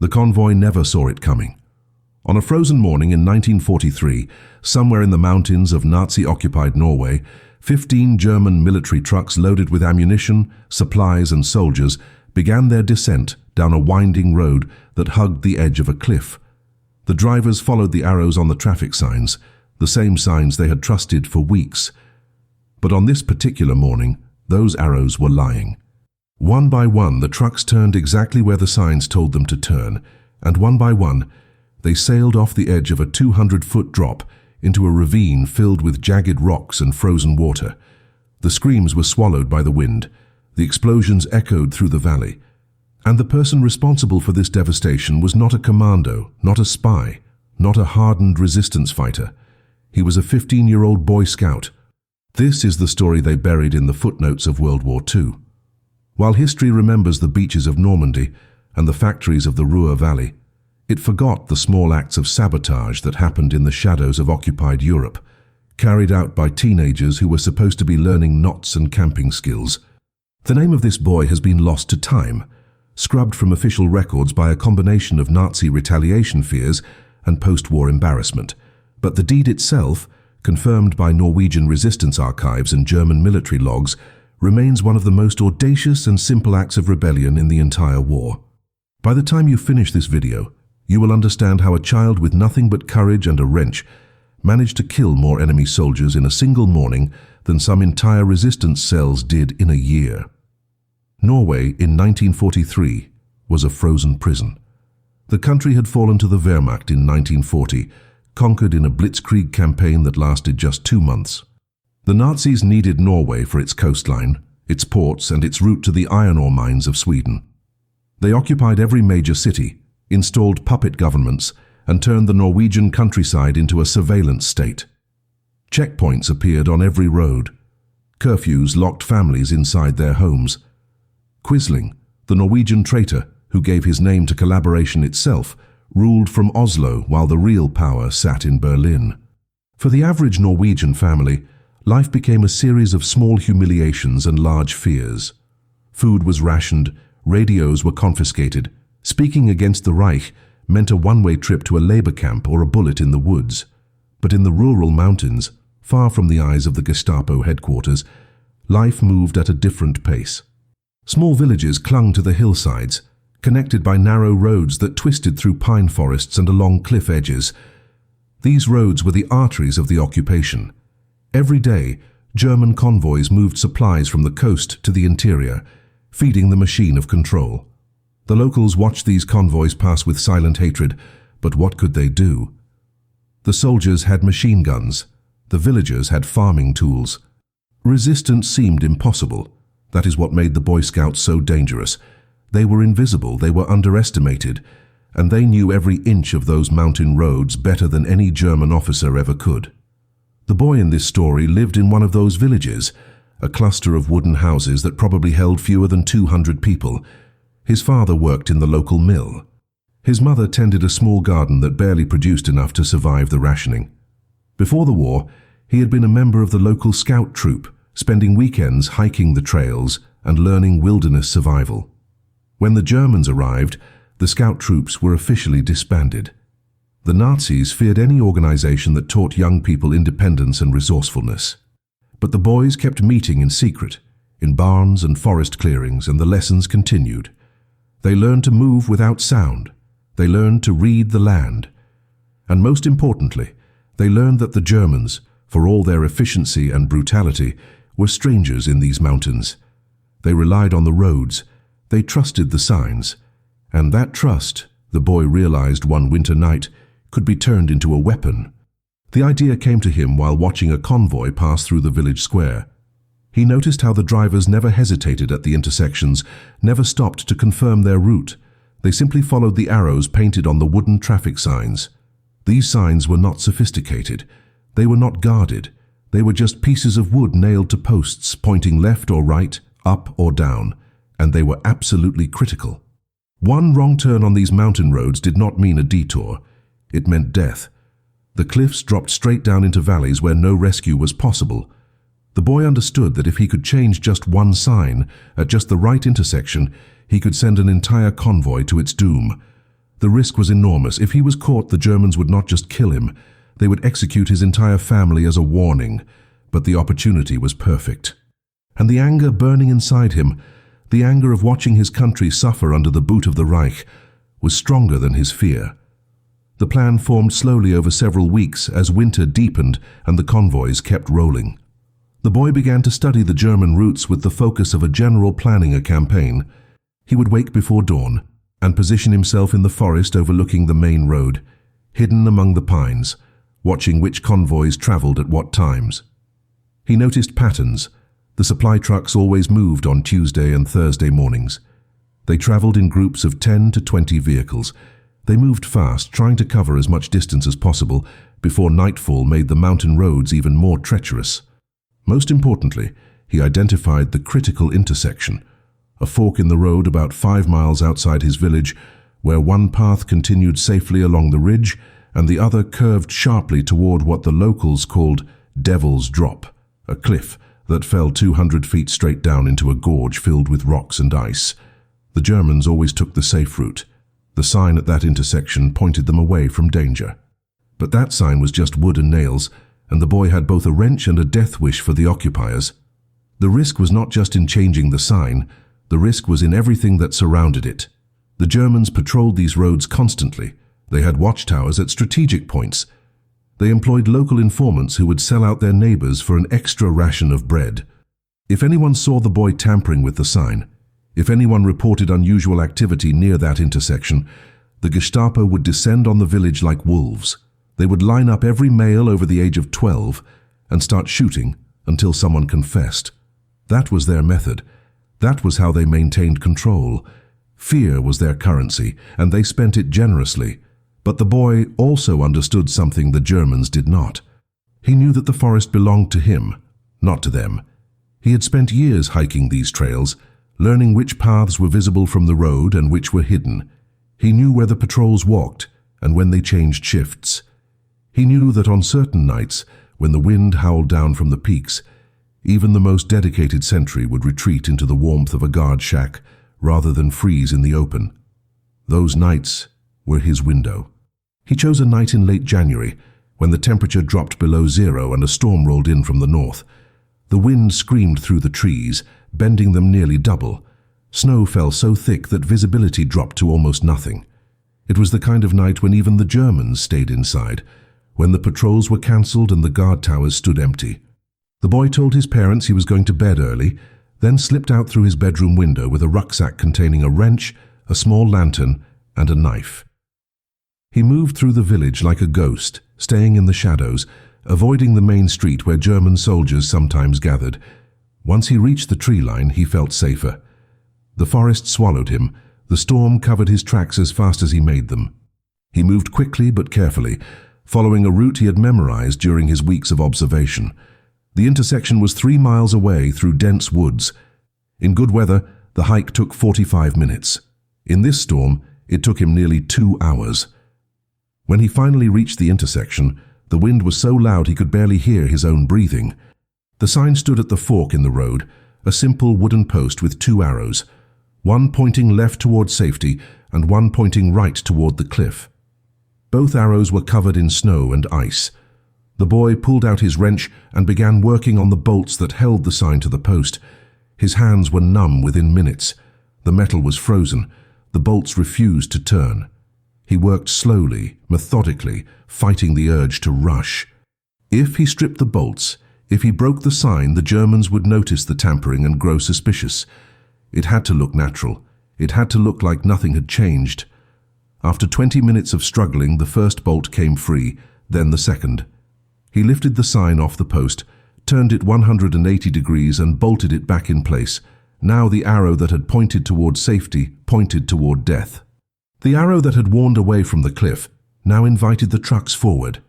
The convoy never saw it coming. On a frozen morning in 1943, somewhere in the mountains of Nazi-occupied Norway, 15 German military trucks loaded with ammunition, supplies and soldiers began their descent down a winding road that hugged the edge of a cliff. The drivers followed the arrows on the traffic signs, the same signs they had trusted for weeks. But on this particular morning, those arrows were lying. One by one, the trucks turned exactly where the signs told them to turn, and one by one, they sailed off the edge of a 200-foot drop into a ravine filled with jagged rocks and frozen water. The screams were swallowed by the wind. The explosions echoed through the valley. And the person responsible for this devastation was not a commando, not a spy, not a hardened resistance fighter. He was a 15-year-old Boy Scout. This is the story they buried in the footnotes of World War II. While history remembers the beaches of Normandy and the factories of the Ruhr Valley, it forgot the small acts of sabotage that happened in the shadows of occupied Europe, carried out by teenagers who were supposed to be learning knots and camping skills. The name of this boy has been lost to time, scrubbed from official records by a combination of Nazi retaliation fears and post-war embarrassment. But the deed itself, confirmed by Norwegian resistance archives and German military logs, remains one of the most audacious and simple acts of rebellion in the entire war. By the time you finish this video, you will understand how a child with nothing but courage and a wrench managed to kill more enemy soldiers in a single morning than some entire resistance cells did in a year. Norway in 1943 was a frozen prison. The country had fallen to the Wehrmacht in 1940, conquered in a blitzkrieg campaign that lasted just 2 months. The Nazis needed Norway for its coastline, its ports, and its route to the iron ore mines of Sweden. They occupied every major city, installed puppet governments, and turned the Norwegian countryside into a surveillance state. Checkpoints appeared on every road. Curfews locked families inside their homes. Quisling, the Norwegian traitor who gave his name to collaboration itself, ruled from Oslo while the real power sat in Berlin. For the average Norwegian family, life became a series of small humiliations and large fears. Food was rationed, radios were confiscated. Speaking against the Reich meant a one-way trip to a labor camp or a bullet in the woods. But in the rural mountains, far from the eyes of the Gestapo headquarters, life moved at a different pace. Small villages clung to the hillsides, connected by narrow roads that twisted through pine forests and along cliff edges. These roads were the arteries of the occupation. Every day, German convoys moved supplies from the coast to the interior, feeding the machine of control. The locals watched these convoys pass with silent hatred, but what could they do? The soldiers had machine guns. The villagers had farming tools. Resistance seemed impossible. That is what made the Boy Scouts so dangerous. They were invisible, they were underestimated, and they knew every inch of those mountain roads better than any German officer ever could. The boy in this story lived in one of those villages, a cluster of wooden houses that probably held fewer than 200 people. His father worked in the local mill. His mother tended a small garden that barely produced enough to survive the rationing. Before the war, he had been a member of the local scout troop, spending weekends hiking the trails and learning wilderness survival. When the Germans arrived, the scout troops were officially disbanded. The Nazis feared any organization that taught young people independence and resourcefulness. But the boys kept meeting in secret, in barns and forest clearings, and the lessons continued. They learned to move without sound. They learned to read the land. And most importantly, they learned that the Germans, for all their efficiency and brutality, were strangers in these mountains. They relied on the roads. They trusted the signs. And that trust, the boy realized one winter night, could be turned into a weapon. The idea came to him while watching a convoy pass through the village square. He noticed how the drivers never hesitated at the intersections, never stopped to confirm their route. They simply followed the arrows painted on the wooden traffic signs. These signs were not sophisticated. They were not guarded. They were just pieces of wood nailed to posts, pointing left or right, up or down, and they were absolutely critical. One wrong turn on these mountain roads did not mean a detour. It meant death. The cliffs dropped straight down into valleys where no rescue was possible. The boy understood that if he could change just one sign, at just the right intersection, he could send an entire convoy to its doom. The risk was enormous. If he was caught, the Germans would not just kill him, they would execute his entire family as a warning. But the opportunity was perfect. And the anger burning inside him, the anger of watching his country suffer under the boot of the Reich, was stronger than his fear. The plan formed slowly over several weeks as winter deepened and the convoys kept rolling. The boy began to study the German routes with the focus of a general planning a campaign. He would wake before dawn and position himself in the forest overlooking the main road, hidden among the pines, watching which convoys traveled at what times. He noticed patterns. The supply trucks always moved on Tuesday and Thursday mornings. They traveled in groups of 10 to 20 vehicles. They moved fast, trying to cover as much distance as possible before nightfall made the mountain roads even more treacherous. Most importantly, he identified the critical intersection, a fork in the road about 5 miles outside his village, where one path continued safely along the ridge and the other curved sharply toward what the locals called Devil's Drop, a cliff that fell 200 feet straight down into a gorge filled with rocks and ice. The Germans always took the safe route. The sign at that intersection pointed them away from danger. But that sign was just wood and nails, and the boy had both a wrench and a death wish for the occupiers. The risk was not just in changing the sign, the risk was in everything that surrounded it. The Germans patrolled these roads constantly. They had watchtowers at strategic points. They employed local informants who would sell out their neighbors for an extra ration of bread. If anyone saw the boy tampering with the sign, if anyone reported unusual activity near that intersection, the Gestapo would descend on the village like wolves. They would line up every male over the age of 12 and start shooting until someone confessed. That was their method. That was how they maintained control. Fear was their currency, and they spent it generously. But the boy also understood something the Germans did not. He knew that the forest belonged to him, not to them. He had spent years hiking these trails, learning which paths were visible from the road and which were hidden. He knew where the patrols walked and when they changed shifts. He knew that on certain nights, when the wind howled down from the peaks, even the most dedicated sentry would retreat into the warmth of a guard shack rather than freeze in the open. Those nights were his window. He chose a night in late January, when the temperature dropped below zero and a storm rolled in from the north. The wind screamed through the trees, bending them nearly double. Snow fell so thick that visibility dropped to almost nothing. It was the kind of night when even the Germans stayed inside, when the patrols were cancelled and the guard towers stood empty. The boy told his parents he was going to bed early, then slipped out through his bedroom window with a rucksack containing a wrench, a small lantern, and a knife. He moved through the village like a ghost, staying in the shadows, avoiding the main street where German soldiers sometimes gathered. Once he reached the tree line, he felt safer. The forest swallowed him. The storm covered his tracks as fast as he made them. He moved quickly but carefully, following a route he had memorized during his weeks of observation. The intersection was 3 miles away through dense woods. In good weather, the hike took 45 minutes. In this storm, it took him nearly 2 hours. When he finally reached the intersection, the wind was so loud he could barely hear his own breathing. The sign stood at the fork in the road, a simple wooden post with 2 arrows, one pointing left toward safety and one pointing right toward the cliff. Both arrows were covered in snow and ice. The boy pulled out his wrench and began working on the bolts that held the sign to the post. His hands were numb within minutes. The metal was frozen. The bolts refused to turn. He worked slowly, methodically, fighting the urge to rush. If he stripped the bolts, if he broke the sign, the Germans would notice the tampering and grow suspicious. It had to look natural. It had to look like nothing had changed. After 20 minutes of struggling, the first bolt came free, then the second. He lifted the sign off the post, turned it 180 degrees and bolted it back in place. Now the arrow that had pointed toward safety pointed toward death. The arrow that had warned away from the cliff now invited the trucks forward.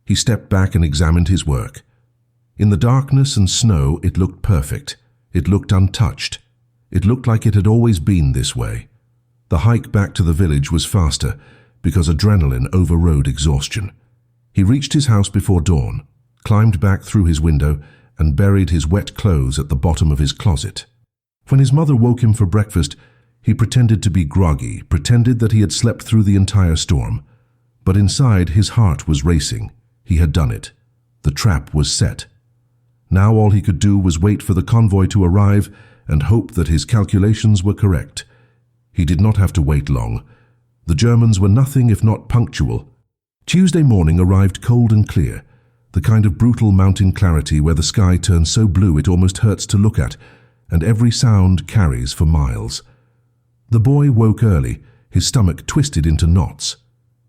He stepped back and examined his work. In the darkness and snow, it looked perfect. It looked untouched. It looked like it had always been this way. The hike back to the village was faster because adrenaline overrode exhaustion. He reached his house before dawn, climbed back through his window, and buried his wet clothes at the bottom of his closet. When his mother woke him for breakfast, He pretended to be groggy, pretended that he had slept through the entire storm. But inside, his heart was racing. He had done it. The trap was set. Now all he could do was wait for the convoy to arrive and hope that his calculations were correct. He did not have to wait long. The Germans were nothing if not punctual. Tuesday morning arrived cold and clear, the kind of brutal mountain clarity where the sky turns so blue it almost hurts to look at, and every sound carries for miles. The boy woke early, his stomach twisted into knots.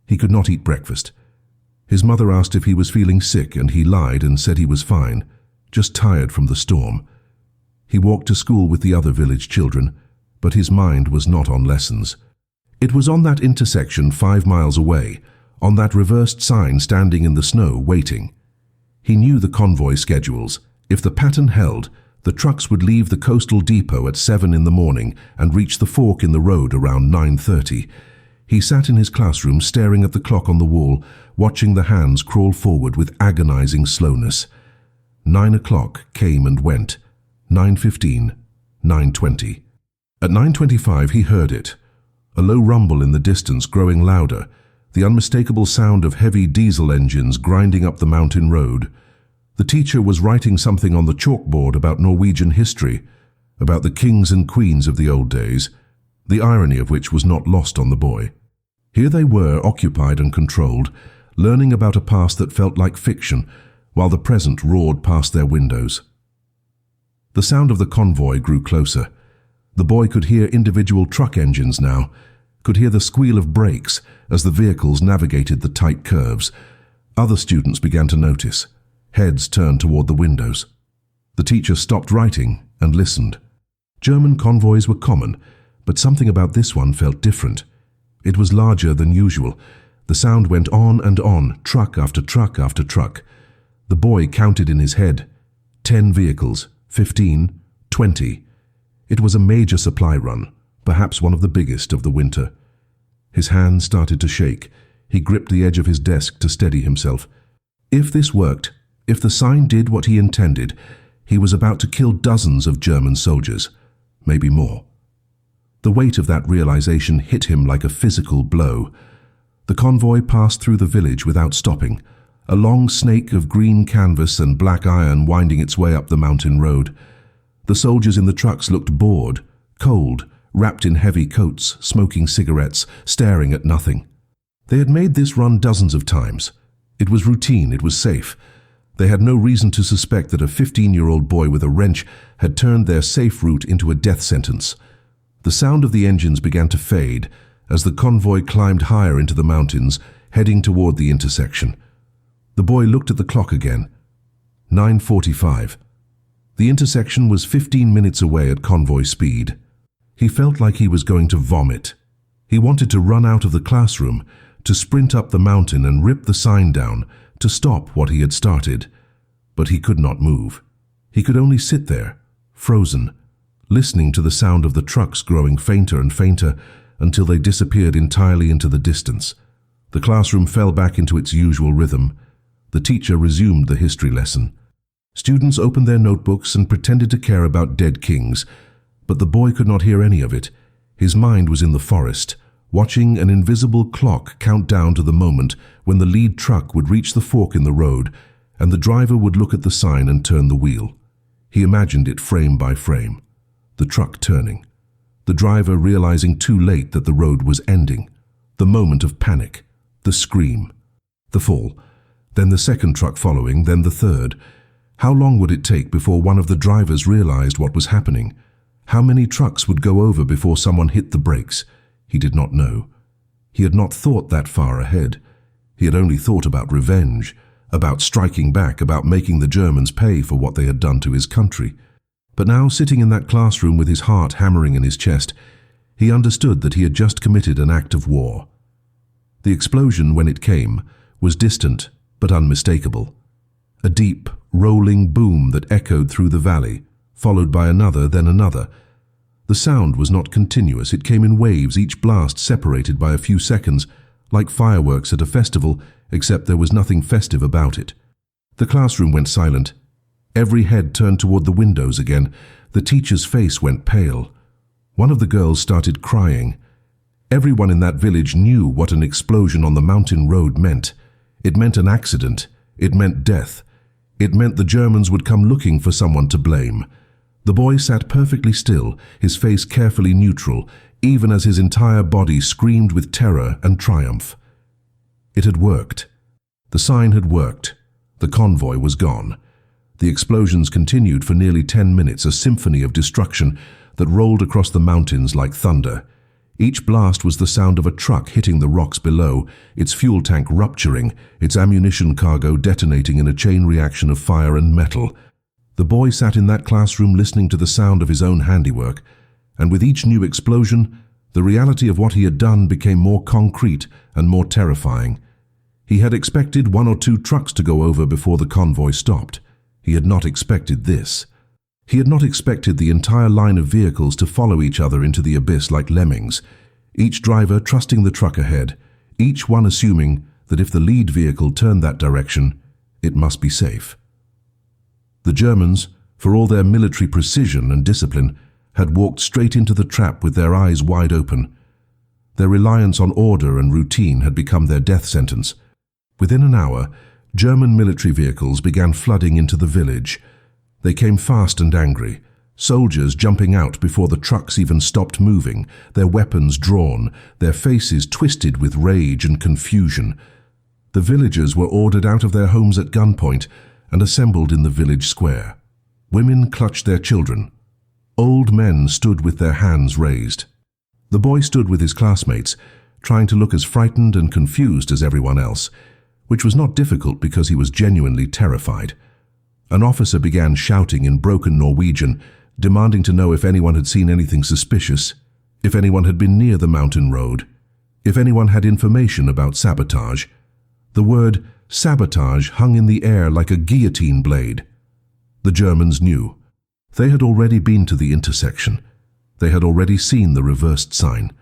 He could not eat breakfast. His mother asked if he was feeling sick, and he lied and said he was fine, just tired from the storm. He walked to school with the other village children, but his mind was not on lessons. It was on that intersection 5 miles away, on that reversed sign standing in the snow waiting. He knew the convoy schedules. If the pattern held, the trucks would leave the coastal depot at 7 in the morning and reach the fork in the road around 9:30. He sat in his classroom staring at the clock on the wall, watching the hands crawl forward with agonizing slowness. 9 o'clock came and went. 9:15, 9:20. At 9:25 he heard it. A low rumble in the distance growing louder, the unmistakable sound of heavy diesel engines grinding up the mountain road. The teacher was writing something on the chalkboard about Norwegian history, about the kings and queens of the old days, the irony of which was not lost on the boy. Here they were, occupied and controlled, learning about a past that felt like fiction, while the present roared past their windows. The sound of the convoy grew closer. The boy could hear individual truck engines now, could hear the squeal of brakes as the vehicles navigated the tight curves. Other students began to notice. Heads turned toward the windows. The teacher stopped writing and listened. German convoys were common, but something about this one felt different. It was larger than usual. The sound went on and on, truck after truck after truck. The boy counted in his head. 10 vehicles, 15, 20. It was a major supply run, perhaps one of the biggest of the winter. His hands started to shake. He gripped the edge of his desk to steady himself. If this worked, if the sign did what he intended, he was about to kill dozens of German soldiers, maybe more. The weight of that realization hit him like a physical blow. The convoy passed through the village without stopping, a long snake of green canvas and black iron winding its way up the mountain road. The soldiers in the trucks looked bored, cold, wrapped in heavy coats, smoking cigarettes, staring at nothing. They had made this run dozens of times. It was routine, it was safe. They had no reason to suspect that a 15-year-old boy with a wrench had turned their safe route into a death sentence. The sound of the engines began to fade as the convoy climbed higher into the mountains, heading toward the intersection. The boy looked at the clock again. 9:45. The intersection was 15 minutes away at convoy speed. He felt like he was going to vomit. He wanted to run out of the classroom, to sprint up the mountain and rip the sign down, to stop what he had started. But he could not move. He could only sit there, frozen, listening to the sound of the trucks growing fainter and fainter until they disappeared entirely into the distance. The classroom fell back into its usual rhythm. The teacher resumed the history lesson. Students opened their notebooks and pretended to care about dead kings, but the boy could not hear any of it. His mind was in the forest, watching an invisible clock count down to the moment when the lead truck would reach the fork in the road and the driver would look at the sign and turn the wheel. He imagined it frame by frame. The truck turning. The driver realizing too late that the road was ending. The moment of panic. The scream. The fall. Then the second truck following, then the third. How long would it take before one of the drivers realized what was happening? How many trucks would go over before someone hit the brakes? He did not know. He had not thought that far ahead. He had only thought about revenge, about striking back, about making the Germans pay for what they had done to his country. But now, sitting in that classroom with his heart hammering in his chest, he understood that he had just committed an act of war. The explosion, when it came, was distant but unmistakable. A deep, rolling boom that echoed through the valley, followed by another, then another. The sound was not continuous. It came in waves, each blast separated by a few seconds, like fireworks at a festival, except there was nothing festive about it. The classroom went silent. Every head turned toward the windows again. The teacher's face went pale. One of the girls started crying. Everyone in that village knew what an explosion on the mountain road meant. It meant an accident. It meant death. It meant the Germans would come looking for someone to blame. The boy sat perfectly still, his face carefully neutral, even as his entire body screamed with terror and triumph. It had worked. The sign had worked. The convoy was gone. The explosions continued for nearly 10 minutes, a symphony of destruction that rolled across the mountains like thunder. Each blast was the sound of a truck hitting the rocks below, its fuel tank rupturing, its ammunition cargo detonating in a chain reaction of fire and metal. The boy sat in that classroom listening to the sound of his own handiwork, and with each new explosion, the reality of what he had done became more concrete and more terrifying. He had expected 1 or 2 trucks to go over before the convoy stopped. He had not expected this. He had not expected the entire line of vehicles to follow each other into the abyss like lemmings, each driver trusting the truck ahead, each one assuming that if the lead vehicle turned that direction, it must be safe. The Germans, for all their military precision and discipline, had walked straight into the trap with their eyes wide open. Their reliance on order and routine had become their death sentence. Within an hour, German military vehicles began flooding into the village. They came fast and angry, soldiers jumping out before the trucks even stopped moving, their weapons drawn, their faces twisted with rage and confusion. The villagers were ordered out of their homes at gunpoint and assembled in the village square. Women clutched their children. Old men stood with their hands raised. The boy stood with his classmates, trying to look as frightened and confused as everyone else, which was not difficult because he was genuinely terrified. An officer began shouting in broken Norwegian, demanding to know if anyone had seen anything suspicious, if anyone had been near the mountain road, if anyone had information about sabotage. The word sabotage hung in the air like a guillotine blade. The Germans knew. They had already been to the intersection. They had already seen the reversed sign.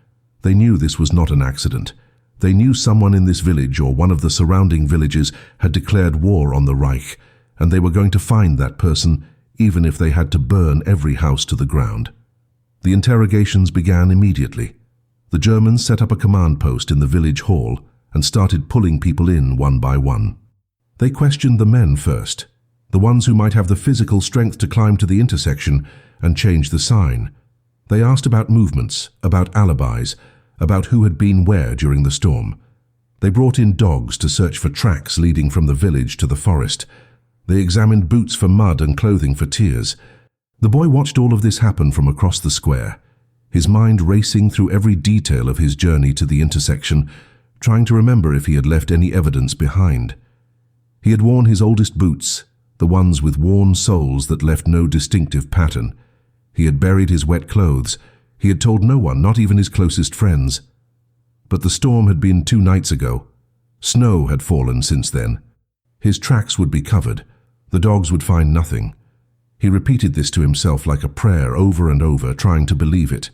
They knew this was not an accident. They knew someone in this village or one of the surrounding villages had declared war on the Reich, and they were going to find that person even if they had to burn every house to the ground. The interrogations began immediately. The Germans set up a command post in the village hall and started pulling people in one by one. They questioned the men first, the ones who might have the physical strength to climb to the intersection and change the sign. They asked about movements, about alibis, about who had been where during the storm. They brought in dogs to search for tracks leading from the village to the forest. They examined boots for mud and clothing for tears. The boy watched all of this happen from across the square, his mind racing through every detail of his journey to the intersection, trying to remember if he had left any evidence behind. He had worn his oldest boots, the ones with worn soles that left no distinctive pattern. He had buried his wet clothes. He had told no one, not even his closest friends. But the storm had been 2 nights ago. Snow had fallen since then. His tracks would be covered. The dogs would find nothing. He repeated this to himself like a prayer over and over, trying to believe it.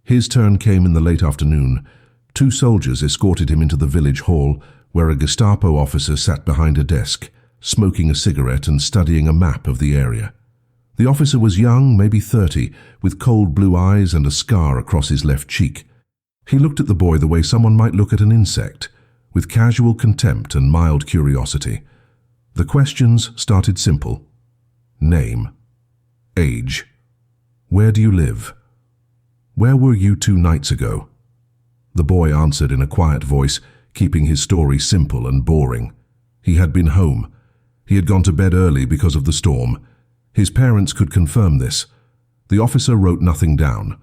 His turn came in the late afternoon. 2 soldiers escorted him into the village hall, where a Gestapo officer sat behind a desk, smoking a cigarette and studying a map of the area. The officer was young, maybe 30, with cold blue eyes and a scar across his left cheek. He looked at the boy the way someone might look at an insect, with casual contempt and mild curiosity. The questions started simple. Name. Age. Where do you live? Where were you 2 nights ago? The boy answered in a quiet voice, keeping his story simple and boring. He had been home. He had gone to bed early because of the storm. His parents could confirm this. The officer wrote nothing down.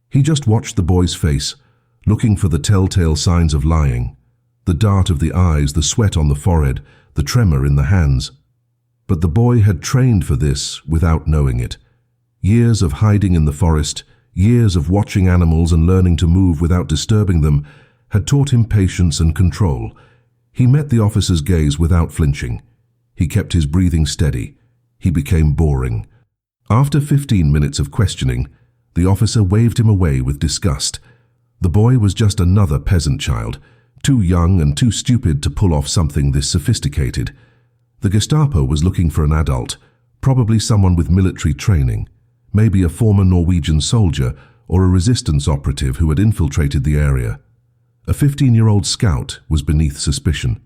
He just watched the boy's face, looking for the telltale signs of lying, the dart of the eyes, the sweat on the forehead, the tremor in the hands. But the boy had trained for this without knowing it. Years of hiding in the forest, years of watching animals and learning to move without disturbing them, had taught him patience and control. He met the officer's gaze without flinching. He kept his breathing steady. He became boring. After 15 minutes of questioning, the officer waved him away with disgust. The boy was just another peasant child, too young and too stupid to pull off something this sophisticated. The Gestapo was looking for an adult, probably someone with military training, maybe a former Norwegian soldier or a resistance operative who had infiltrated the area. A 15-year-old scout was beneath suspicion.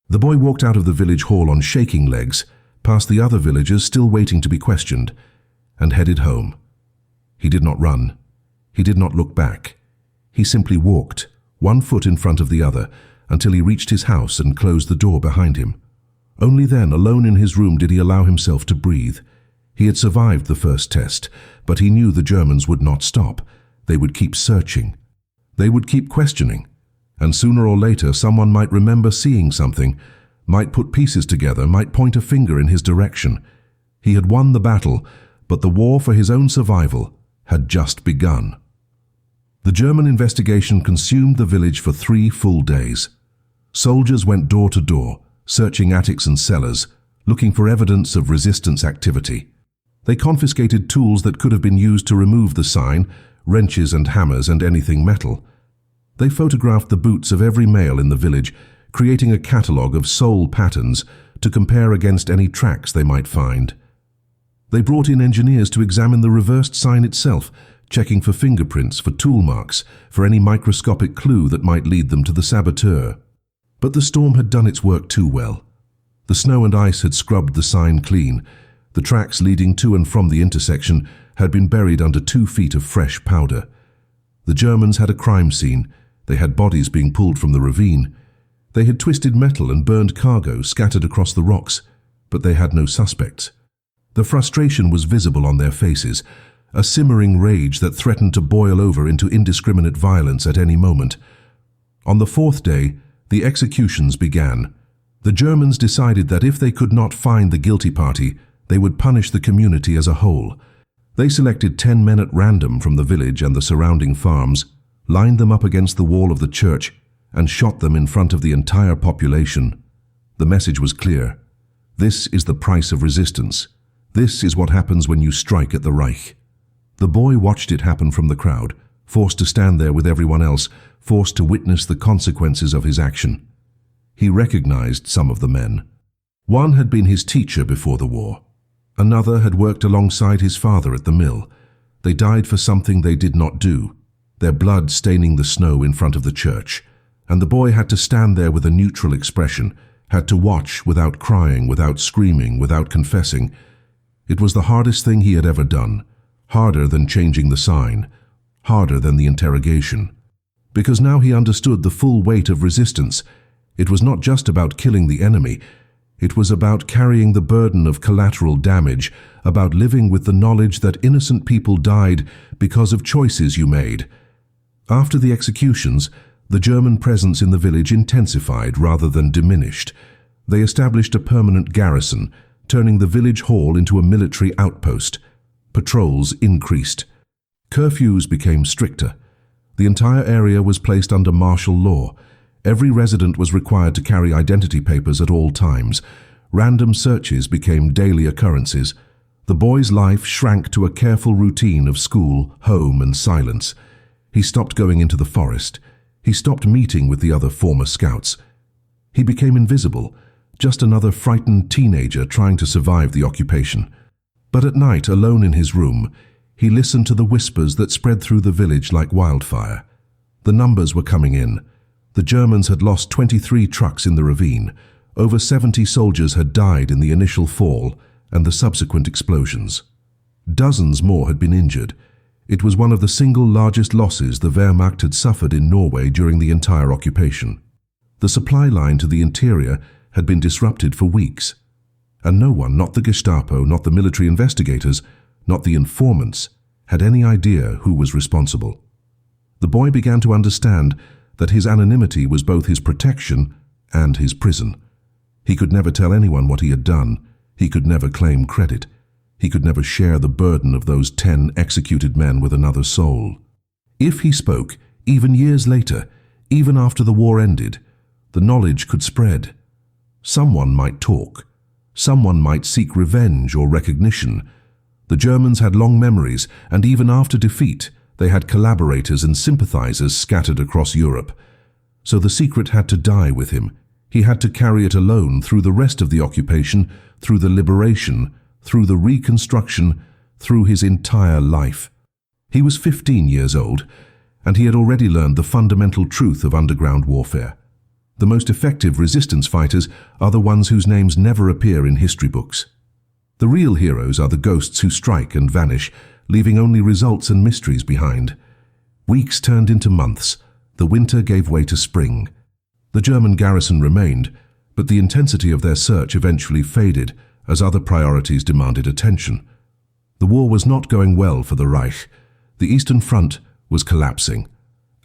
The boy walked out of the village hall on shaking legs, past the other villagers still waiting to be questioned, and headed home. He did not run. He did not look back. He simply walked, one foot in front of the other, until he reached his house and closed the door behind him. Only then, alone in his room, did he allow himself to breathe. He had survived the first test, but he knew the Germans would not stop. They would keep searching. They would keep questioning. And sooner or later, someone might remember seeing something, might put pieces together, might point a finger in his direction. He had won the battle, but the war for his own survival had just begun. The German investigation consumed the village for 3 full days. Soldiers went door to door, searching attics and cellars, looking for evidence of resistance activity. They confiscated tools that could have been used to remove the sign, wrenches and hammers and anything metal. They photographed the boots of every male in the village, creating a catalogue of sole patterns to compare against any tracks they might find. They brought in engineers to examine the reversed sign itself, checking for fingerprints, for tool marks, for any microscopic clue that might lead them to the saboteur. But the storm had done its work too well. The snow and ice had scrubbed the sign clean. The tracks leading to and from the intersection had been buried under 2 feet of fresh powder. The Germans had a crime scene. They had bodies being pulled from the ravine. They had twisted metal and burned cargo scattered across the rocks, but they had no suspects. The frustration was visible on their faces, a simmering rage that threatened to boil over into indiscriminate violence at any moment. On the 4th day, the executions began. The Germans decided that if they could not find the guilty party, they would punish the community as a whole. They selected 10 men at random from the village and the surrounding farms, lined them up against the wall of the church, and shot them in front of the entire population. The message was clear. This is the price of resistance. This is what happens when you strike at the Reich. The boy watched it happen from the crowd, forced to stand there with everyone else, forced to witness the consequences of his action. He recognized some of the men. One had been his teacher before the war. Another had worked alongside his father at the mill. They died for something they did not do, their blood staining the snow in front of the church. And the boy had to stand there with a neutral expression, had to watch without crying, without screaming, without confessing. It was the hardest thing he had ever done, harder than changing the sign, harder than the interrogation. Because now he understood the full weight of resistance. It was not just about killing the enemy. It was about carrying the burden of collateral damage, about living with the knowledge that innocent people died because of choices you made. After the executions, the German presence in the village intensified rather than diminished. They established a permanent garrison, turning the village hall into a military outpost. Patrols increased. Curfews became stricter. The entire area was placed under martial law. Every resident was required to carry identity papers at all times. Random searches became daily occurrences. The boy's life shrank to a careful routine of school, home, and silence. He stopped going into the forest. He stopped meeting with the other former scouts. He became invisible, just another frightened teenager trying to survive the occupation. But at night, alone in his room, he listened to the whispers that spread through the village like wildfire. The numbers were coming in. The Germans had lost 23 trucks in the ravine. Over 70 soldiers had died in the initial fall and the subsequent explosions. Dozens more had been injured. It was one of the single largest losses the Wehrmacht had suffered in Norway during the entire occupation. The supply line to the interior had been disrupted for weeks. And no one, not the Gestapo, not the military investigators, not the informants, had any idea who was responsible. The boy began to understand that his anonymity was both his protection and his prison. He could never tell anyone what he had done. He could never claim credit. He could never share the burden of those 10 executed men with another soul. If he spoke, even years later, even after the war ended, the knowledge could spread. Someone might talk. Someone might seek revenge or recognition. The Germans had long memories, and even after defeat, they had collaborators and sympathizers scattered across Europe. So the secret had to die with him. He had to carry it alone through the rest of the occupation, through the liberation, through the reconstruction, through his entire life. He was 15 years old, and he had already learned the fundamental truth of underground warfare. The most effective resistance fighters are the ones whose names never appear in history books. The real heroes are the ghosts who strike and vanish, leaving only results and mysteries behind. Weeks turned into months. The winter gave way to spring. The German garrison remained, but the intensity of their search eventually faded as other priorities demanded attention. The war was not going well for the Reich. The Eastern Front was collapsing.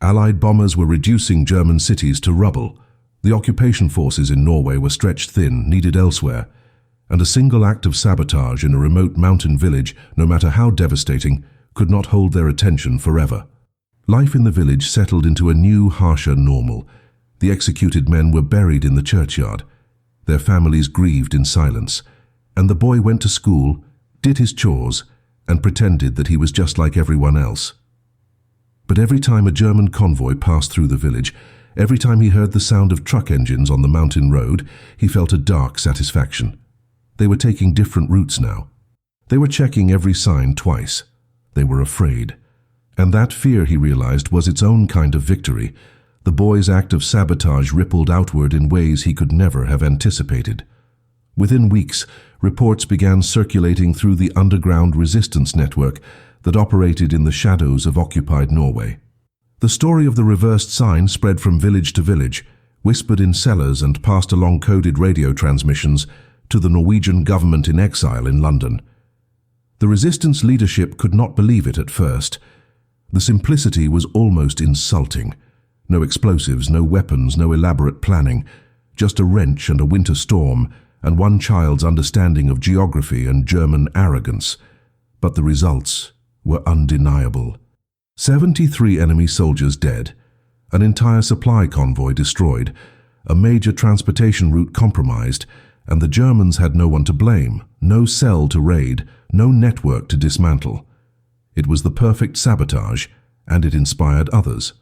Allied bombers were reducing German cities to rubble. The occupation forces in Norway were stretched thin, needed elsewhere, and a single act of sabotage in a remote mountain village, no matter how devastating, could not hold their attention forever. Life in the village settled into a new, harsher normal. The executed men were buried in the churchyard. Their families grieved in silence, and the boy went to school, did his chores, and pretended that he was just like everyone else. But every time a German convoy passed through the village, every time he heard the sound of truck engines on the mountain road, he felt a dark satisfaction. They were taking different routes now. They were checking every sign twice. They were afraid. And that fear, he realized, was its own kind of victory. The boy's act of sabotage rippled outward in ways he could never have anticipated. Within weeks, reports began circulating through the underground resistance network that operated in the shadows of occupied Norway. The story of the reversed sign spread from village to village, whispered in cellars and passed along coded radio transmissions to the Norwegian government in exile in London. The resistance leadership could not believe it at first. The simplicity was almost insulting. No explosives, no weapons, no elaborate planning, just a wrench and a winter storm, and one child's understanding of geography and German arrogance. But the results were undeniable. 73 enemy soldiers dead, an entire supply convoy destroyed, a major transportation route compromised, and the Germans had no one to blame, no cell to raid, no network to dismantle. It was the perfect sabotage, and it inspired others.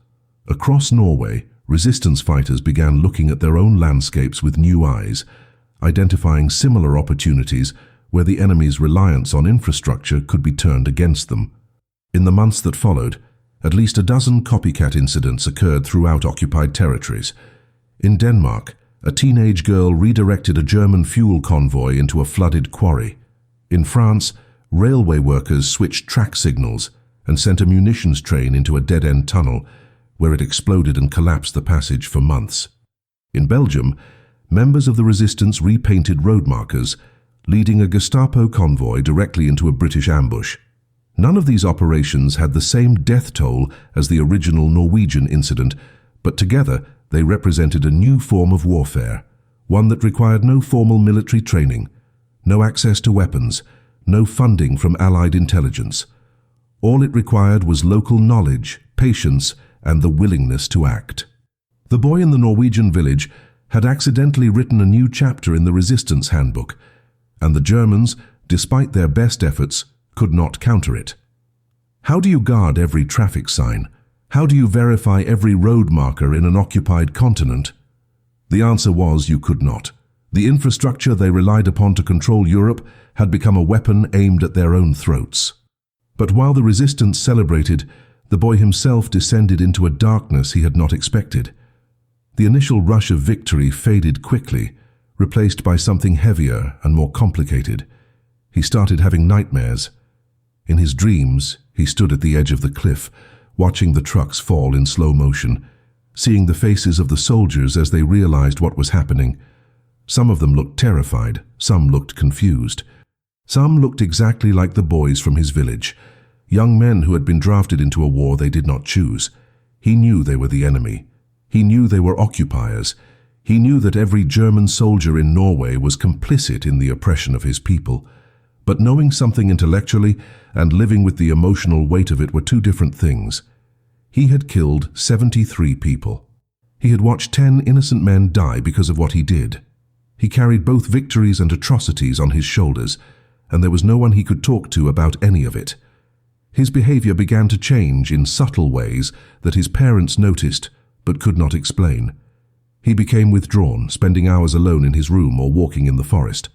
Across Norway, resistance fighters began looking at their own landscapes with new eyes, identifying similar opportunities where the enemy's reliance on infrastructure could be turned against them. In the months that followed, at least a dozen copycat incidents occurred throughout occupied territories. In Denmark, a teenage girl redirected a German fuel convoy into a flooded quarry. In France, railway workers switched track signals and sent a munitions train into a dead-end tunnel, where it exploded and collapsed the passage for months. In Belgium, members of the resistance repainted road markers, leading a Gestapo convoy directly into a British ambush. None of these operations had the same death toll as the original Norwegian incident, but together they represented a new form of warfare, one that required no formal military training, no access to weapons, no funding from Allied intelligence. All it required was local knowledge, patience, and the willingness to act. The boy in the Norwegian village had accidentally written a new chapter in the resistance handbook, and the Germans, despite their best efforts, could not counter it. How do you guard every traffic sign? How do you verify every road marker in an occupied continent? The answer was you could not. The infrastructure they relied upon to control Europe had become a weapon aimed at their own throats. But while the resistance celebrated, the boy himself descended into a darkness he had not expected. The initial rush of victory faded quickly, replaced by something heavier and more complicated. He started having nightmares. In his dreams, he stood at the edge of the cliff, watching the trucks fall in slow motion, seeing the faces of the soldiers as they realized what was happening. Some of them looked terrified, some looked confused. Some looked exactly like the boys from his village, young men who had been drafted into a war they did not choose. He knew they were the enemy. He knew they were occupiers. He knew that every German soldier in Norway was complicit in the oppression of his people. But knowing something intellectually and living with the emotional weight of it were two different things. He had killed 73 people. He had watched 10 innocent men die because of what he did. He carried both victories and atrocities on his shoulders, and there was no one he could talk to about any of it. His behavior began to change in subtle ways that his parents noticed but could not explain. He became withdrawn, spending hours alone in his room or walking in the forest.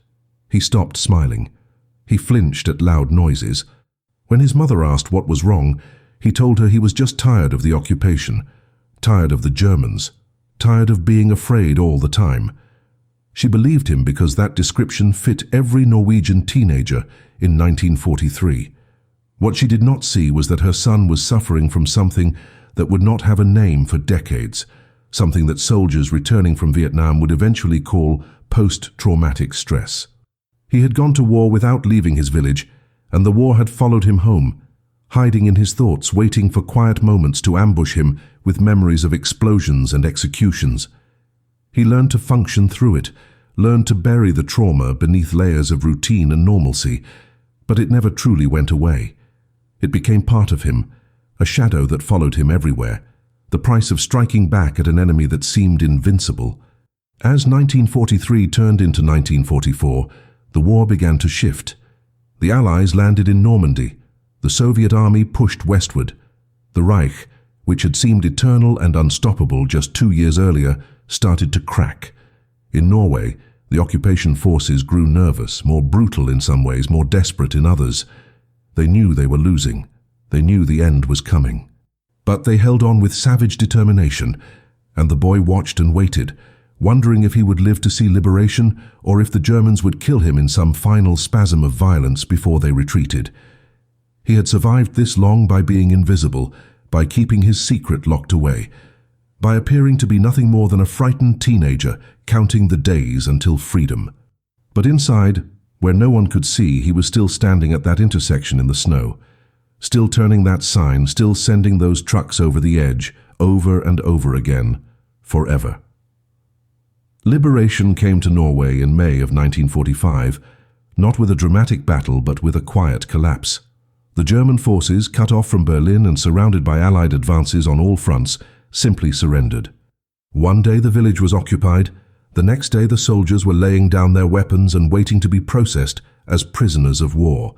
He stopped smiling. He flinched at loud noises. When his mother asked what was wrong, he told her he was just tired of the occupation, tired of the Germans, tired of being afraid all the time. She believed him because that description fit every Norwegian teenager in 1943. What she did not see was that her son was suffering from something that would not have a name for decades, something that soldiers returning from Vietnam would eventually call post-traumatic stress. He had gone to war without leaving his village, and the war had followed him home, hiding in his thoughts, waiting for quiet moments to ambush him with memories of explosions and executions. He learned to function through it, learned to bury the trauma beneath layers of routine and normalcy, but it never truly went away. It became part of him, a shadow that followed him everywhere, the price of striking back at an enemy that seemed invincible. As 1943 turned into 1944, the war began to shift. The Allies landed in Normandy. The Soviet army pushed westward. The Reich, which had seemed eternal and unstoppable just 2 years earlier, started to crack. In Norway, the occupation forces grew nervous, more brutal in some ways, more desperate in others. They knew they were losing. They knew the end was coming. But they held on with savage determination, and the boy watched and waited, wondering if he would live to see liberation or if the Germans would kill him in some final spasm of violence before they retreated. He had survived this long by being invisible, by keeping his secret locked away, by appearing to be nothing more than a frightened teenager counting the days until freedom. But inside, where no one could see, he was still standing at that intersection in the snow, still turning that sign, still sending those trucks over the edge, over and over again, forever. Liberation came to Norway in May of 1945, not with a dramatic battle but with a quiet collapse. The German forces, cut off from Berlin and surrounded by Allied advances on all fronts, simply surrendered. One day the village was occupied, the next day the soldiers were laying down their weapons and waiting to be processed as prisoners of war.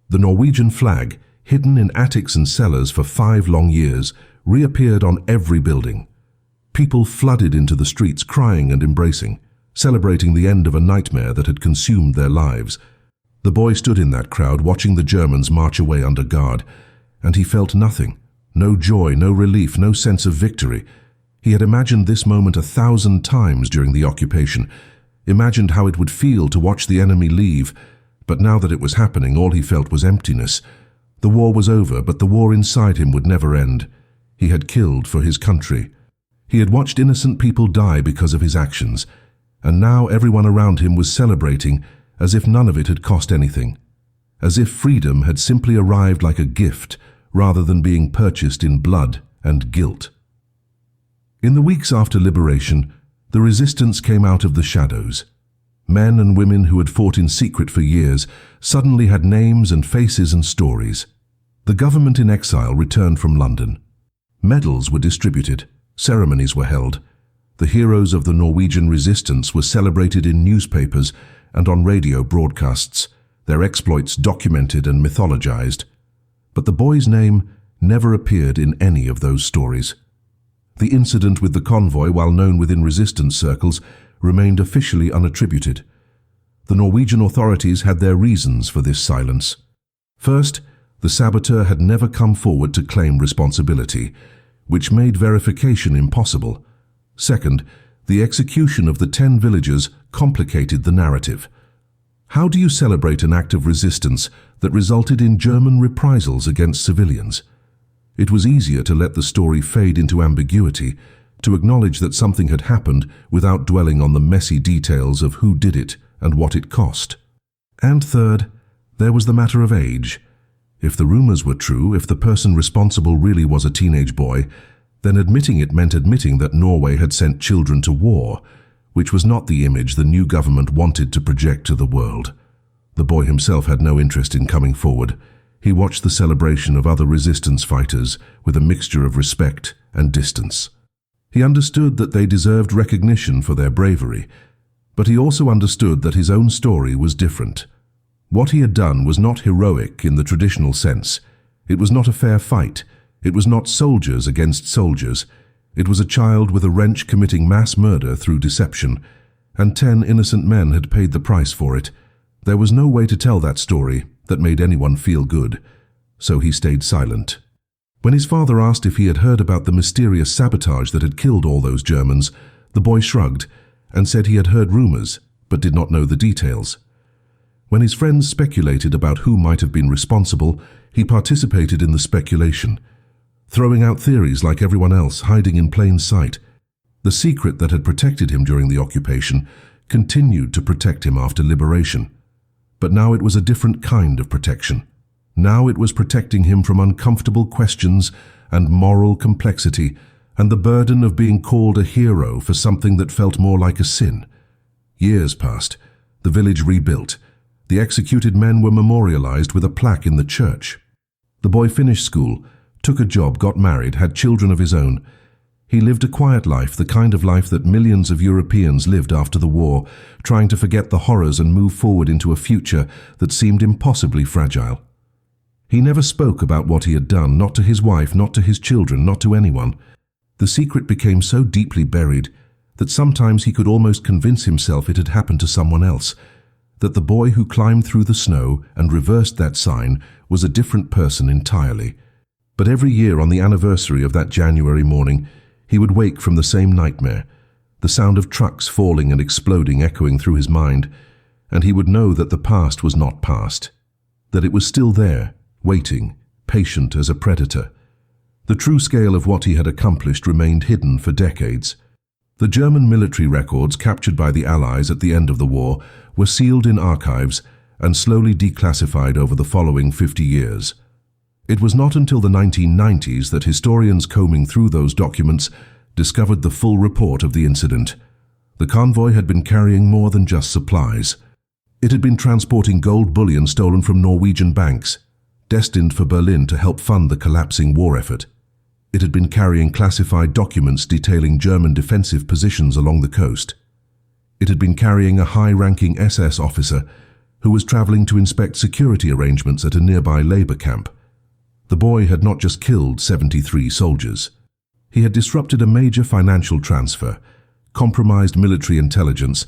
The Norwegian flag, hidden in attics and cellars for 5 long years, reappeared on every building. People flooded into the streets crying and embracing, celebrating the end of a nightmare that had consumed their lives. The boy stood in that crowd watching the Germans march away under guard, and he felt nothing, no joy, no relief, no sense of victory. He had imagined this moment 1,000 times during the occupation, imagined how it would feel to watch the enemy leave, but now that it was happening, all he felt was emptiness. The war was over, but the war inside him would never end. He had killed for his country. He had watched innocent people die because of his actions, and now everyone around him was celebrating as if none of it had cost anything, as if freedom had simply arrived like a gift rather than being purchased in blood and guilt. In the weeks after liberation, the resistance came out of the shadows. Men and women who had fought in secret for years suddenly had names and faces and stories. The government in exile returned from London. Medals were distributed, ceremonies were held. The heroes of the Norwegian resistance were celebrated in newspapers and on radio broadcasts, their exploits documented and mythologized. But the boy's name never appeared in any of those stories. The incident with the convoy, while known within resistance circles, remained officially unattributed. The Norwegian authorities had their reasons for this silence. First, the saboteur had never come forward to claim responsibility, which made verification impossible. Second, the execution of the 10 villagers complicated the narrative. How do you celebrate an act of resistance that resulted in German reprisals against civilians? It was easier to let the story fade into ambiguity, to acknowledge that something had happened without dwelling on the messy details of who did it and what it cost. And third, there was the matter of age. If the rumors were true, if the person responsible really was a teenage boy, then admitting it meant admitting that Norway had sent children to war, which was not the image the new government wanted to project to the world. The boy himself had no interest in coming forward. He watched the celebration of other resistance fighters with a mixture of respect and distance. He understood that they deserved recognition for their bravery, but he also understood that his own story was different. What he had done was not heroic in the traditional sense. It was not a fair fight. It was not soldiers against soldiers. It was a child with a wrench committing mass murder through deception, and 10 innocent men had paid the price for it. There was no way to tell that story that made anyone feel good. so he stayed silent. When his father asked if he had heard about the mysterious sabotage that had killed all those Germans, the boy shrugged and said he had heard rumors, but did not know the details. When his friends speculated about who might have been responsible, he participated in the speculation, throwing out theories like everyone else, hiding in plain sight. The secret that had protected him during the occupation continued to protect him after liberation. But now it was a different kind of protection. Now it was protecting him from uncomfortable questions and moral complexity and the burden of being called a hero for something that felt more like a sin. Years passed. The village rebuilt. The executed men were memorialized with a plaque in the church. The boy finished school, took a job, got married, had children of his own. He lived a quiet life, the kind of life that millions of Europeans lived after the war, trying to forget the horrors and move forward into a future that seemed impossibly fragile. He never spoke about what he had done, not to his wife, not to his children, not to anyone. The secret became so deeply buried that sometimes he could almost convince himself it had happened to someone else, that the boy who climbed through the snow and reversed that sign was a different person entirely. But every year on the anniversary of that January morning, he would wake from the same nightmare, the sound of trucks falling and exploding echoing through his mind, and he would know that the past was not past, that it was still there, waiting, patient as a predator. The true scale of what he had accomplished remained hidden for decades. The German military records captured by the Allies at the end of the war were sealed in archives and slowly declassified over the following 50 years. It was not until the 1990s that historians combing through those documents discovered the full report of the incident. The convoy had been carrying more than just supplies. It had been transporting gold bullion stolen from Norwegian banks, destined for Berlin to help fund the collapsing war effort. It had been carrying classified documents detailing German defensive positions along the coast. It had been carrying a high-ranking SS officer who was traveling to inspect security arrangements at a nearby labor camp. The boy had not just killed 73 soldiers. He had disrupted a major financial transfer, compromised military intelligence,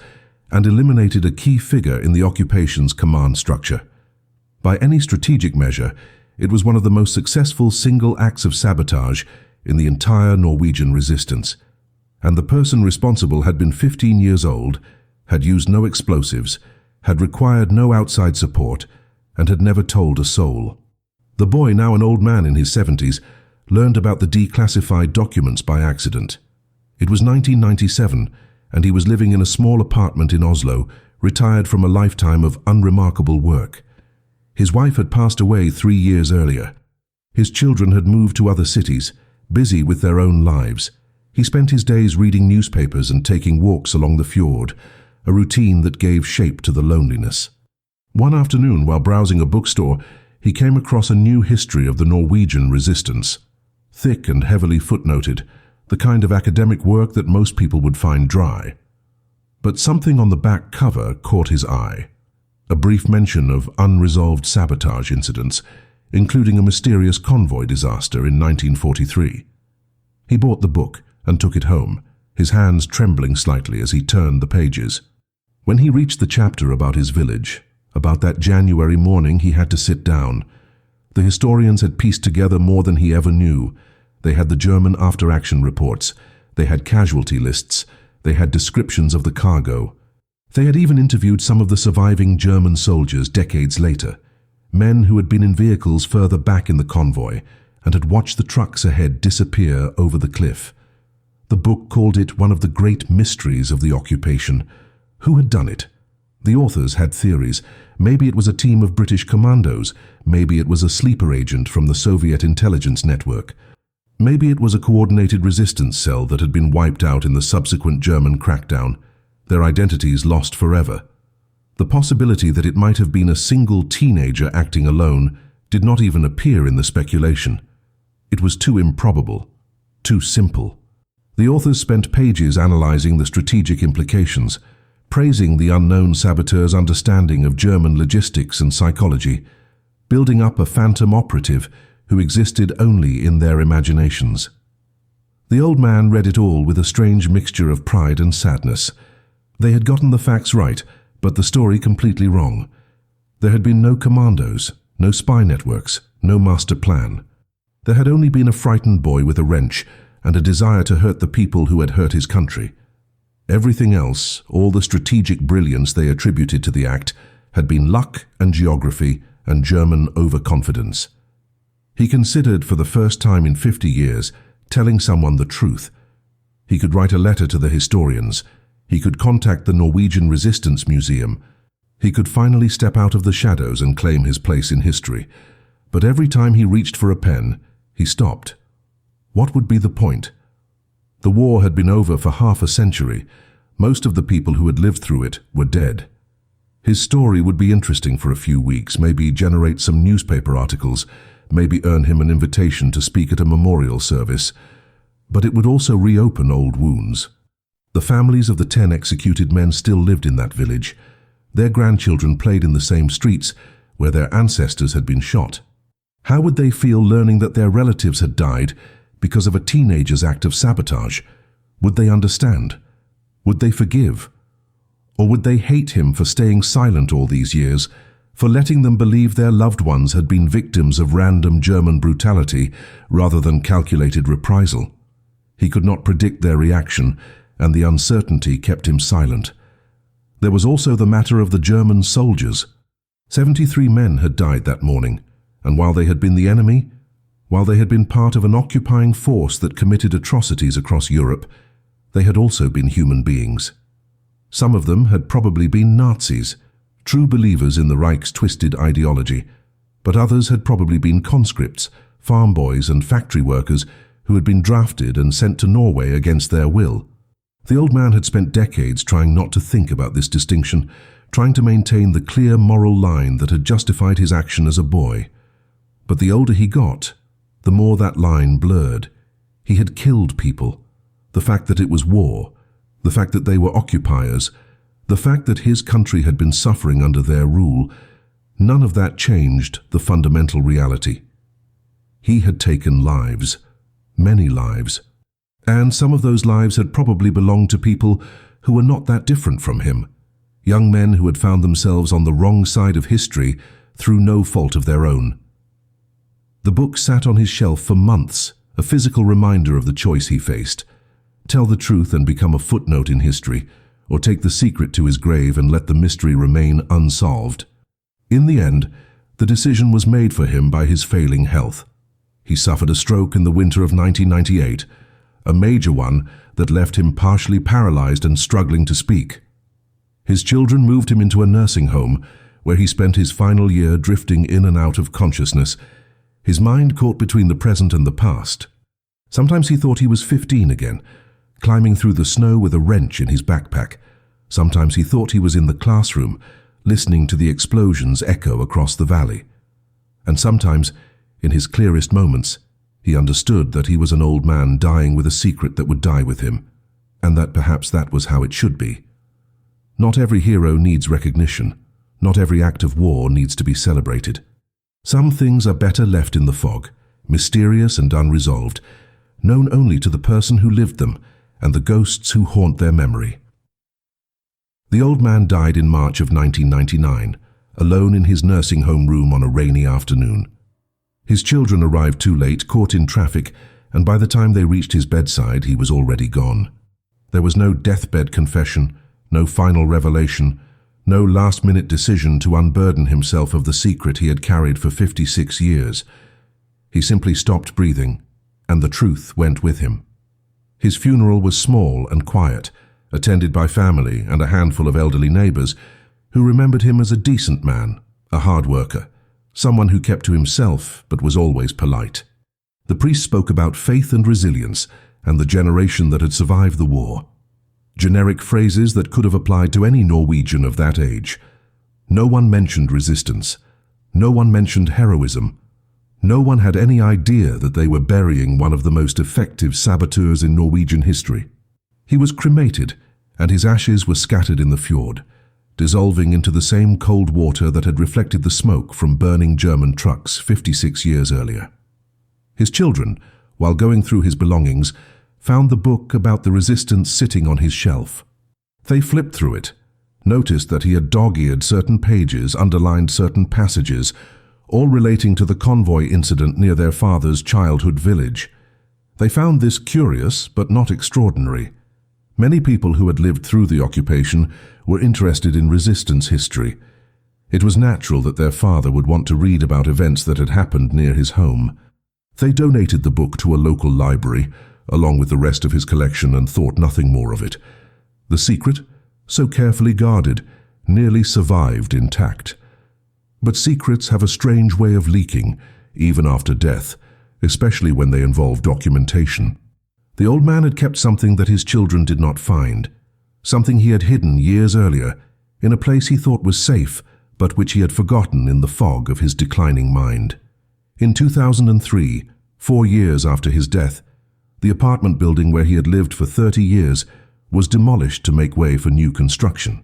and eliminated a key figure in the occupation's command structure. By any strategic measure, it was one of the most successful single acts of sabotage in the entire Norwegian resistance. And the person responsible had been 15 years old, had used no explosives, had required no outside support, and had never told a soul. The boy, now an old man in his 70s, learned about the declassified documents by accident. It was 1997, and he was living in a small apartment in Oslo, retired from a lifetime of unremarkable work. His wife had passed away 3 years earlier. His children had moved to other cities, busy with their own lives. He spent his days reading newspapers and taking walks along the fjord, a routine that gave shape to the loneliness. One afternoon, while browsing a bookstore, he came across a new history of the Norwegian resistance. Thick and heavily footnoted, the kind of academic work that most people would find dry. But something on the back cover caught his eye. A brief mention of unresolved sabotage incidents, including a mysterious convoy disaster in 1943. He bought the book and took it home, his hands trembling slightly as he turned the pages. When he reached the chapter about his village, about that January morning, he had to sit down. The historians had pieced together more than he ever knew. They had the German after-action reports. They had casualty lists. They had descriptions of the cargo. They had even interviewed some of the surviving German soldiers decades later, men who had been in vehicles further back in the convoy and had watched the trucks ahead disappear over the cliff. The book called it one of the great mysteries of the occupation. Who had done it? The authors had theories. Maybe it was a team of British commandos. Maybe it was a sleeper agent from the Soviet intelligence network. Maybe it was a coordinated resistance cell that had been wiped out in the subsequent German crackdown, their identities lost forever. The possibility that it might have been a single teenager acting alone did not even appear in the speculation. It was too improbable, too simple. The authors spent pages analyzing the strategic implications, praising the unknown saboteur's understanding of German logistics and psychology, building up a phantom operative who existed only in their imaginations. The old man read it all with a strange mixture of pride and sadness. They had gotten the facts right, but the story completely wrong. There had been no commandos, no spy networks, no master plan. There had only been a frightened boy with a wrench and a desire to hurt the people who had hurt his country. Everything else, all the strategic brilliance they attributed to the act, had been luck and geography and German overconfidence. He considered for the first time in 50 years telling someone the truth. He could write a letter to the historians. He could contact the Norwegian Resistance Museum. He could finally step out of the shadows and claim his place in history. But every time he reached for a pen, he stopped. What would be the point? The war had been over for half a century. Most of the people who had lived through it were dead. His story would be interesting for a few weeks, maybe generate some newspaper articles, maybe earn him an invitation to speak at a memorial service. But it would also reopen old wounds. The families of the 10 executed men still lived in that village. Their grandchildren played in the same streets where their ancestors had been shot. How would they feel learning that their relatives had died because of a teenager's act of sabotage? Would they understand? Would they forgive? Or would they hate him for staying silent all these years, for letting them believe their loved ones had been victims of random German brutality rather than calculated reprisal? He could not predict their reaction, and the uncertainty kept him silent. There was also the matter of the German soldiers. 73 men had died that morning, and while they had been the enemy, while they had been part of an occupying force that committed atrocities across Europe, they had also been human beings. Some of them had probably been Nazis, true believers in the Reich's twisted ideology, but others had probably been conscripts, farm boys and factory workers who had been drafted and sent to Norway against their will. The old man had spent decades trying not to think about this distinction, trying to maintain the clear moral line that had justified his action as a boy. But the older he got, the more that line blurred. He had killed people. The fact that it was war, the fact that they were occupiers, the fact that his country had been suffering under their rule, none of that changed the fundamental reality. He had taken lives, many lives, and some of those lives had probably belonged to people who were not that different from him, young men who had found themselves on the wrong side of history through no fault of their own. The book sat on his shelf for months, a physical reminder of the choice he faced: tell the truth and become a footnote in history, or take the secret to his grave and let the mystery remain unsolved. In the end, the decision was made for him by his failing health. He suffered a stroke in the winter of 1998, a major one that left him partially paralyzed and struggling to speak. His children moved him into a nursing home, where he spent his final year drifting in and out of consciousness, his mind caught between the present and the past. Sometimes he thought he was 15 again, climbing through the snow with a wrench in his backpack. Sometimes he thought he was in the classroom, listening to the explosions echo across the valley. And sometimes, in his clearest moments, he understood that he was an old man dying with a secret that would die with him, and that perhaps that was how it should be. Not every hero needs recognition. Not every act of war needs to be celebrated. Some things are better left in the fog, mysterious and unresolved, known only to the person who lived them and the ghosts who haunt their memory. The old man died in March of 1999, alone in his nursing home room on a rainy afternoon. His children arrived too late, caught in traffic, and by the time they reached his bedside, he was already gone. There was no deathbed confession, no final revelation, no last-minute decision to unburden himself of the secret he had carried for 56 years. He simply stopped breathing, and the truth went with him. His funeral was small and quiet, attended by family and a handful of elderly neighbors who remembered him as a decent man, a hard worker, someone who kept to himself but was always polite. The priest spoke about faith and resilience and the generation that had survived the war. Generic phrases that could have applied to any Norwegian of that age. No one mentioned resistance. No one mentioned heroism. No one had any idea that they were burying one of the most effective saboteurs in Norwegian history. He was cremated, and his ashes were scattered in the fjord, dissolving into the same cold water that had reflected the smoke from burning German trucks 56 years earlier. His children, while going through his belongings, found the book about the resistance sitting on his shelf. They flipped through it, noticed that he had dog-eared certain pages, underlined certain passages, all relating to the Convoy incident near their father's childhood village. They found this curious but not extraordinary. Many people who had lived through the occupation were interested in resistance history. It was natural that their father would want to read about events that had happened near his home. They donated the book to a local library, along with the rest of his collection, and thought nothing more of it. The secret, so carefully guarded, nearly survived intact. But secrets have a strange way of leaking, even after death, especially when they involve documentation. The old man had kept something that his children did not find, something he had hidden years earlier, in a place he thought was safe, but which he had forgotten in the fog of his declining mind. In 2003, 4 years after his death, the apartment building where he had lived for 30 years was demolished to make way for new construction.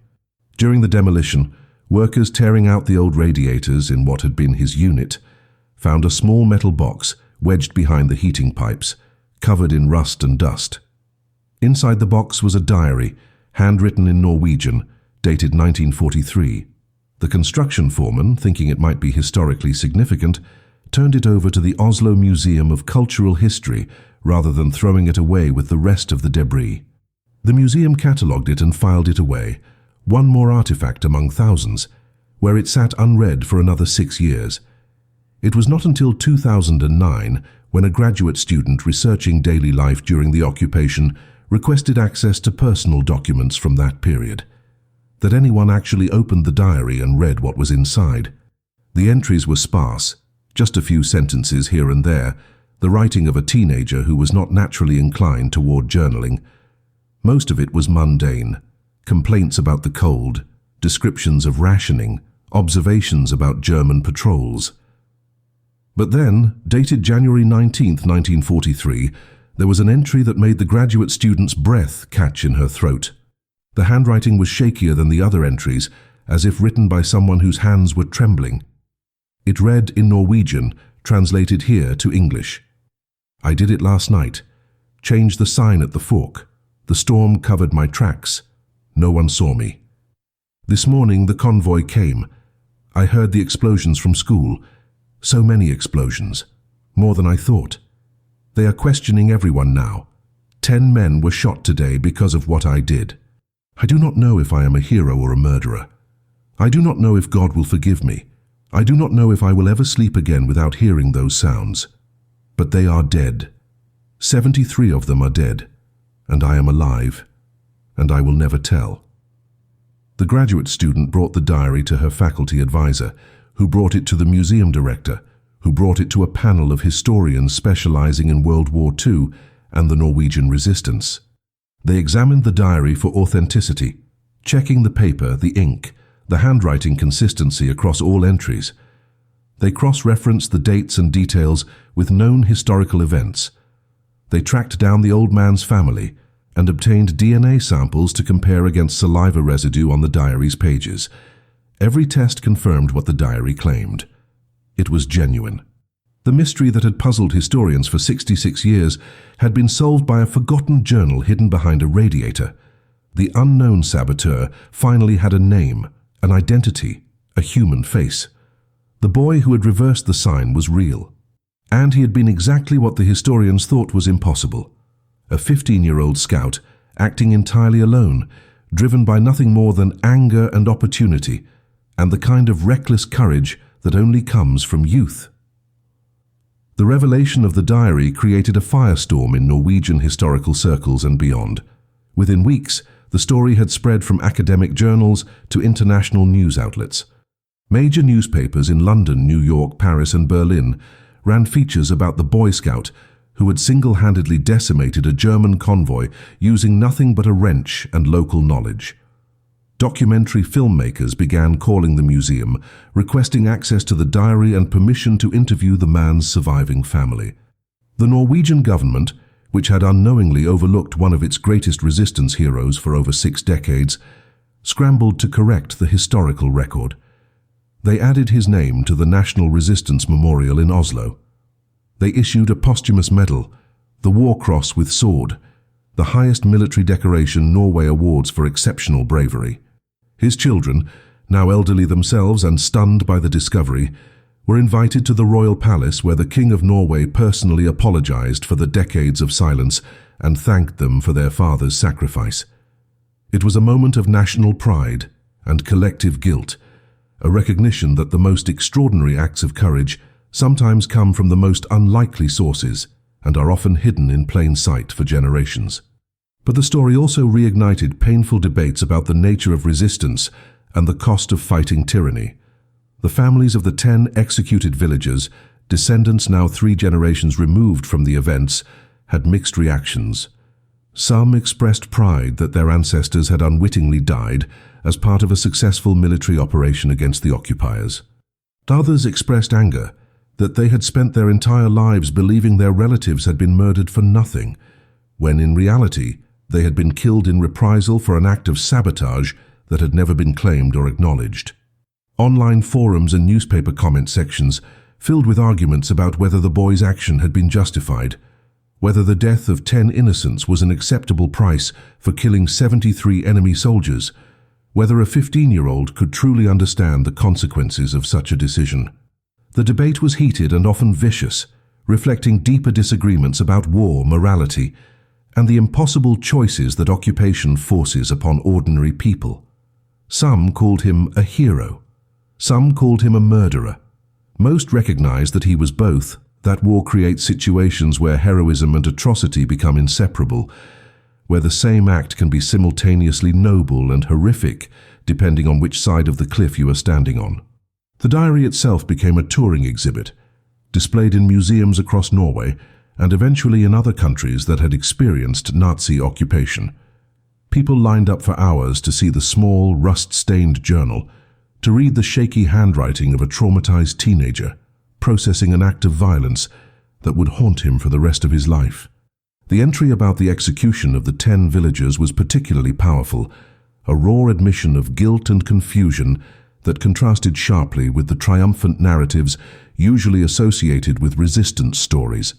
During the demolition, workers tearing out the old radiators in what had been his unit found a small metal box wedged behind the heating pipes, covered in rust and dust. Inside the box was a diary, handwritten in Norwegian, dated 1943. The construction foreman, thinking it might be historically significant, turned it over to the Oslo Museum of Cultural History rather than throwing it away with the rest of the debris. The museum catalogued it and filed it away, one more artifact among thousands, where it sat unread for another 6 years. It was not until 2009, when a graduate student researching daily life during the occupation requested access to personal documents from that period, that anyone actually opened the diary and read what was inside. The entries were sparse, just a few sentences here and there, the writing of a teenager who was not naturally inclined toward journaling. Most of it was mundane: complaints about the cold, descriptions of rationing, observations about German patrols. But then, dated January 19, 1943, there was an entry that made the graduate student's breath catch in her throat. The handwriting was shakier than the other entries, as if written by someone whose hands were trembling. It read in Norwegian, translated here to English. "I did it last night. Changed the sign at the fork. The storm covered my tracks. No one saw me. This morning the convoy came. I heard the explosions from school. So many explosions. More than I thought. They are questioning everyone now. 10 men were shot today because of what I did. I do not know if I am a hero or a murderer. I do not know if God will forgive me. I do not know if I will ever sleep again without hearing those sounds. But they are dead. 73 of them are dead, and I am alive, and I will never tell." The graduate student brought the diary to her faculty advisor, who brought it to the museum director, who brought it to a panel of historians specializing in World War II and the Norwegian resistance. They examined the diary for authenticity, checking the paper, the ink, the handwriting consistency across all entries. They cross-referenced the dates and details with known historical events. They tracked down the old man's family and obtained DNA samples to compare against saliva residue on the diary's pages. Every test confirmed what the diary claimed. It was genuine. The mystery that had puzzled historians for 66 years had been solved by a forgotten journal hidden behind a radiator. The unknown saboteur finally had a name, an identity, a human face. The boy who had reversed the sign was real. And he had been exactly what the historians thought was impossible. A 15-year-old scout, acting entirely alone, driven by nothing more than anger and opportunity, and the kind of reckless courage that only comes from youth. The revelation of the diary created a firestorm in Norwegian historical circles and beyond. Within weeks, the story had spread from academic journals to international news outlets. Major newspapers in London, New York, Paris, and Berlin ran features about the Boy Scout who had single-handedly decimated a German convoy using nothing but a wrench and local knowledge. Documentary filmmakers began calling the museum, requesting access to the diary and permission to interview the man's surviving family. The Norwegian government, which had unknowingly overlooked one of its greatest resistance heroes for over 6 decades, scrambled to correct the historical record. They added his name to the National Resistance Memorial in Oslo. They issued a posthumous medal, the War Cross with Sword, the highest military decoration Norway awards for exceptional bravery. His children, now elderly themselves and stunned by the discovery, were invited to the royal palace where the King of Norway personally apologized for the decades of silence and thanked them for their father's sacrifice. It was a moment of national pride and collective guilt, a recognition that the most extraordinary acts of courage sometimes come from the most unlikely sources and are often hidden in plain sight for generations. But the story also reignited painful debates about the nature of resistance and the cost of fighting tyranny. The families of the 10 executed villagers, descendants now 3 generations removed from the events, had mixed reactions. Some expressed pride that their ancestors had unwittingly died as part of a successful military operation against the occupiers. Others expressed anger that they had spent their entire lives believing their relatives had been murdered for nothing, when in reality they had been killed in reprisal for an act of sabotage that had never been claimed or acknowledged. Online forums and newspaper comment sections filled with arguments about whether the boys' action had been justified, whether the death of 10 innocents was an acceptable price for killing 73 enemy soldiers, whether a 15-year-old could truly understand the consequences of such a decision. The debate was heated and often vicious, reflecting deeper disagreements about war morality and the impossible choices that occupation forces upon ordinary people. Some called him a hero. Some called him a murderer. Most recognized that he was both, that war creates situations where heroism and atrocity become inseparable, where the same act can be simultaneously noble and horrific, depending on which side of the cliff you are standing on. The diary itself became a touring exhibit, displayed in museums across Norway and eventually in other countries that had experienced Nazi occupation. People lined up for hours to see the small, rust-stained journal, to read the shaky handwriting of a traumatized teenager, processing an act of violence that would haunt him for the rest of his life. The entry about the execution of the 10 villagers was particularly powerful, a raw admission of guilt and confusion that contrasted sharply with the triumphant narratives usually associated with resistance stories.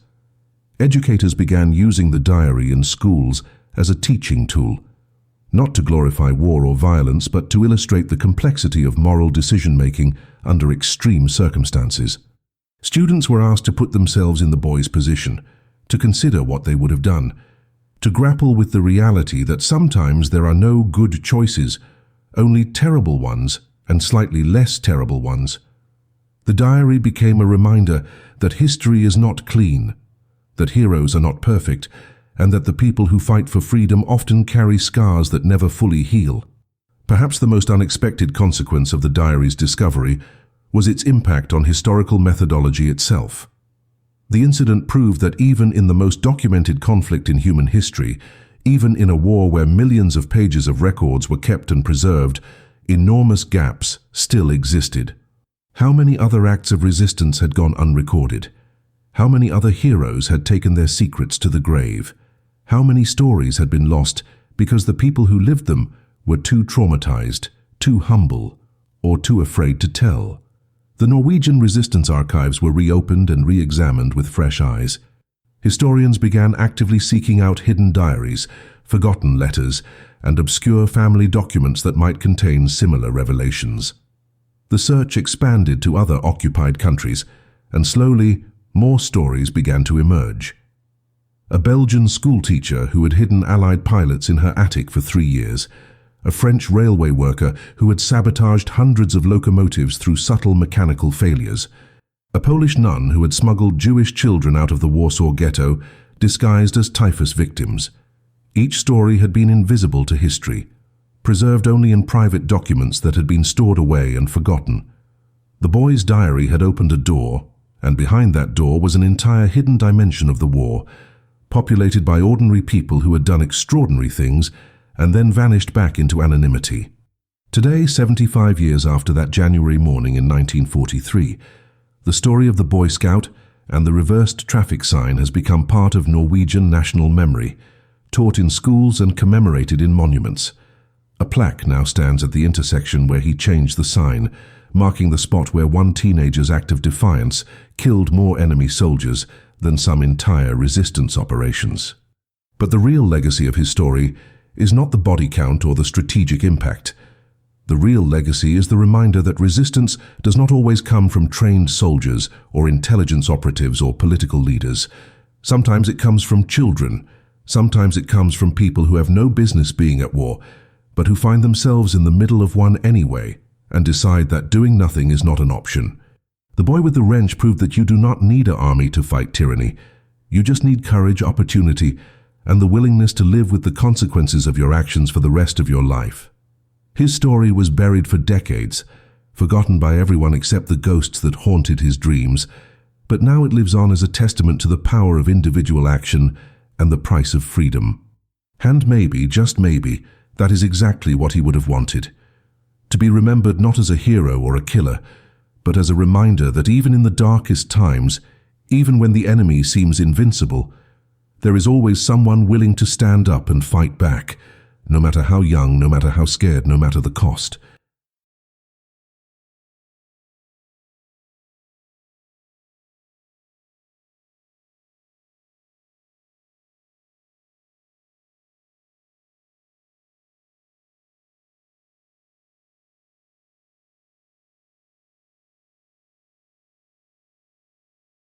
Educators began using the diary in schools as a teaching tool, not to glorify war or violence, but to illustrate the complexity of moral decision-making under extreme circumstances. Students were asked to put themselves in the boys' position, to consider what they would have done, to grapple with the reality that sometimes there are no good choices, only terrible ones and slightly less terrible ones. The diary became a reminder that history is not clean, that heroes are not perfect, and that the people who fight for freedom often carry scars that never fully heal. Perhaps the most unexpected consequence of the diary's discovery was its impact on historical methodology itself. The incident proved that even in the most documented conflict in human history, even in a war where millions of pages of records were kept and preserved, enormous gaps still existed. How many other acts of resistance had gone unrecorded? How many other heroes had taken their secrets to the grave? How many stories had been lost because the people who lived them were too traumatized, too humble, or too afraid to tell? The Norwegian resistance archives were reopened and re-examined with fresh eyes. Historians began actively seeking out hidden diaries, forgotten letters, and obscure family documents that might contain similar revelations. The search expanded to other occupied countries, and slowly more stories began to emerge. A Belgian schoolteacher who had hidden Allied pilots in her attic for 3 years, a French railway worker who had sabotaged hundreds of locomotives through subtle mechanical failures, a Polish nun who had smuggled Jewish children out of the Warsaw Ghetto, disguised as typhus victims. Each story had been invisible to history, preserved only in private documents that had been stored away and forgotten. The boy's diary had opened a door, and behind that door was an entire hidden dimension of the war, populated by ordinary people who had done extraordinary things and then vanished back into anonymity. Today, 75 years after that January morning in 1943, the story of the Boy Scout and the reversed traffic sign has become part of Norwegian national memory, taught in schools and commemorated in monuments. A plaque now stands at the intersection where he changed the sign, marking the spot where one teenager's act of defiance killed more enemy soldiers than some entire resistance operations. But the real legacy of his story is not the body count or the strategic impact. The real legacy is the reminder that resistance does not always come from trained soldiers or intelligence operatives or political leaders. Sometimes it comes from children. Sometimes it comes from people who have no business being at war, but who find themselves in the middle of one anyway and decide that doing nothing is not an option. The boy with the wrench proved that you do not need an army to fight tyranny. You just need courage, opportunity, and the willingness to live with the consequences of your actions for the rest of your life. His story was buried for decades, forgotten by everyone except the ghosts that haunted his dreams, but now it lives on as a testament to the power of individual action and the price of freedom. And maybe, just maybe, that is exactly what he would have wanted. To be remembered not as a hero or a killer, but as a reminder that even in the darkest times, even when the enemy seems invincible, there is always someone willing to stand up and fight back, no matter how young, no matter how scared, no matter the cost.